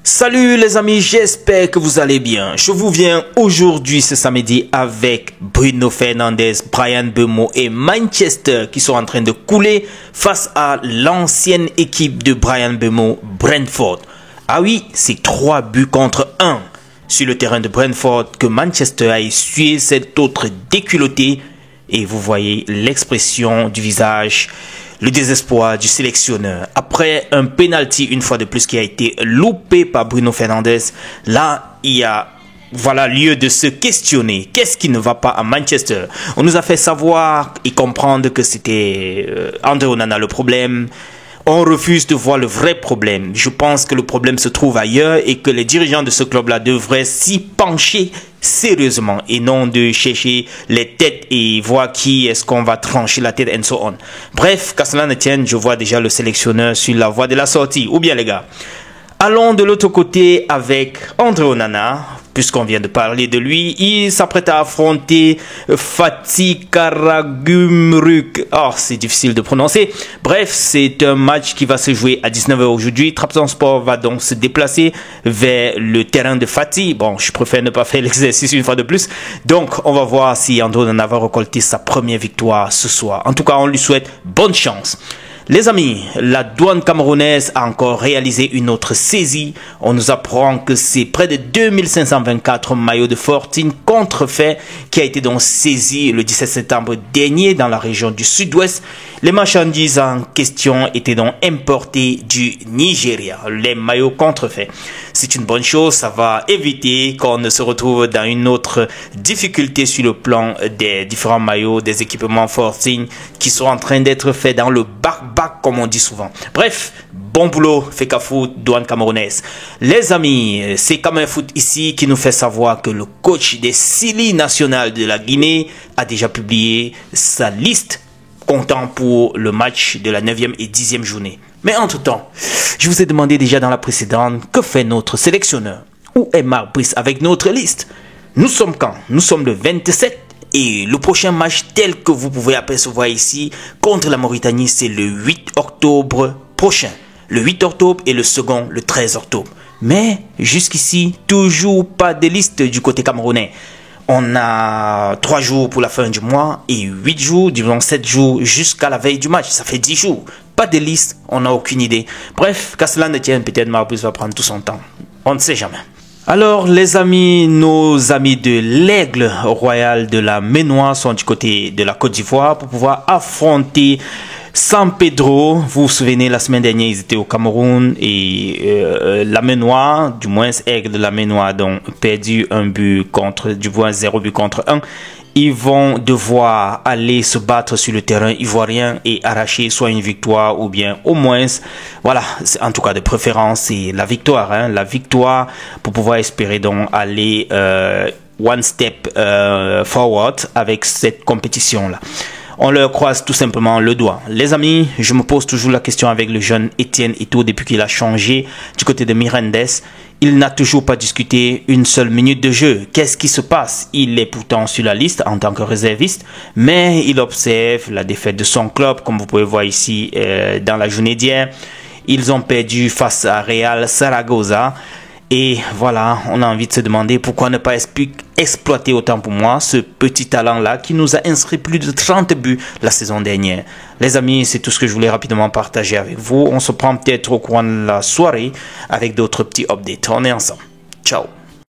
Salut les amis, j'espère que vous allez bien. Je vous viens aujourd'hui ce samedi avec Bruno Fernandes, Bryan Mbeumo et Manchester qui sont en train de couler face à l'ancienne équipe de Bryan Mbeumo, Brentford. Ah oui, c'est 3 buts contre 1 sur le terrain de Brentford que Manchester a essuyé cet autre déculotté. Et vous voyez l'expression du visage, le désespoir du sélectionneur. Après un penalty une fois de plus qui a été loupé par Bruno Fernandes, là il y a lieu de se questionner. Qu'est-ce qui ne va pas à Manchester? On nous a fait savoir et comprendre que c'était André Onana le problème. On refuse de voir le vrai problème. Je pense que le problème se trouve ailleurs et que les dirigeants de ce club-là devraient s'y pencher sérieusement et non de chercher les têtes et voir qui est-ce qu'on va trancher la tête and so on. Bref, qu'à cela ne tienne, je vois déjà le sélectionneur sur la voie de la sortie. Ou bien les gars, allons de l'autre côté avec André Onana. Puisqu'on vient de parler de lui, il s'apprête à affronter Fatih Karagümrük. Oh, c'est difficile de prononcer. Bref, c'est un match qui va se jouer à 19h aujourd'hui. Trabzonspor va donc se déplacer vers le terrain de Fatih. Bon, je préfère ne pas faire l'exercice une fois de plus. Donc, on va voir si André Onana va récolter sa première victoire ce soir. En tout cas, on lui souhaite bonne chance. Les amis, la douane camerounaise a encore réalisé une autre saisie. On nous apprend que c'est près de 2524 maillots de Fortune contrefaits qui a été donc saisi le 17 septembre dernier dans la région du sud-ouest. Les marchandises en question étaient donc importées du Nigeria, les maillots contrefaits. C'est une bonne chose, ça va éviter qu'on ne se retrouve dans une autre difficulté sur le plan des différents maillots, des équipements Fortune qui sont en train d'être faits dans le bac comme on dit souvent. Bref, bon boulot, Feka Foot, douane camerounaise. Les amis, c'est Cameroun Foot ici qui nous fait savoir que le coach des Sili nationales de la Guinée a déjà publié sa liste comptant pour le match de la 9e et 10e journée. Mais entre-temps, je vous ai demandé déjà dans la précédente, que fait notre sélectionneur? Où est Marc Brice avec notre liste? Nous sommes quand? Nous sommes le 27. Et le prochain match tel que vous pouvez apercevoir ici contre la Mauritanie, c'est le 8 octobre prochain. Le 8 octobre et le second le 13 octobre. Mais jusqu'ici, toujours pas de liste du côté camerounais. On a 3 jours pour la fin du mois et 8 jours, disons 7 jours jusqu'à la veille du match. Ça fait 10 jours. Pas de liste, on n'a aucune idée. Bref, qu'à cela ne tienne, peut-être Marcus va prendre tout son temps. On ne sait jamais. Alors les amis, nos amis de l'Aigle Royal de la Ménois sont du côté de la Côte d'Ivoire pour pouvoir affronter San Pedro. Vous vous souvenez, la semaine dernière, ils étaient au Cameroun et la Ménois, du moins Aigle de la Ménois, donc perdu 0 but contre 1. Ils vont devoir aller se battre sur le terrain ivoirien et arracher soit une victoire ou bien au moins, voilà, en tout cas de préférence, c'est la victoire. La victoire pour pouvoir espérer donc aller one step forward avec cette compétition-là. On leur croise tout simplement le doigt. Les amis, je me pose toujours la question avec le jeune Etienne Eto'o depuis qu'il a changé du côté de Mirandes. Il n'a toujours pas discuté une seule minute de jeu. Qu'est-ce qui se passe? Il est pourtant sur la liste en tant que réserviste, mais il observe la défaite de son club, comme vous pouvez voir ici dans la journée d'hier. Ils ont perdu face à Real Zaragoza. Et voilà, on a envie de se demander pourquoi ne pas exploiter autant pour moi ce petit talent-là qui nous a inscrit plus de 30 buts la saison dernière. Les amis, c'est tout ce que je voulais rapidement partager avec vous. On se prend peut-être au courant de la soirée avec d'autres petits updates. On est ensemble. Ciao.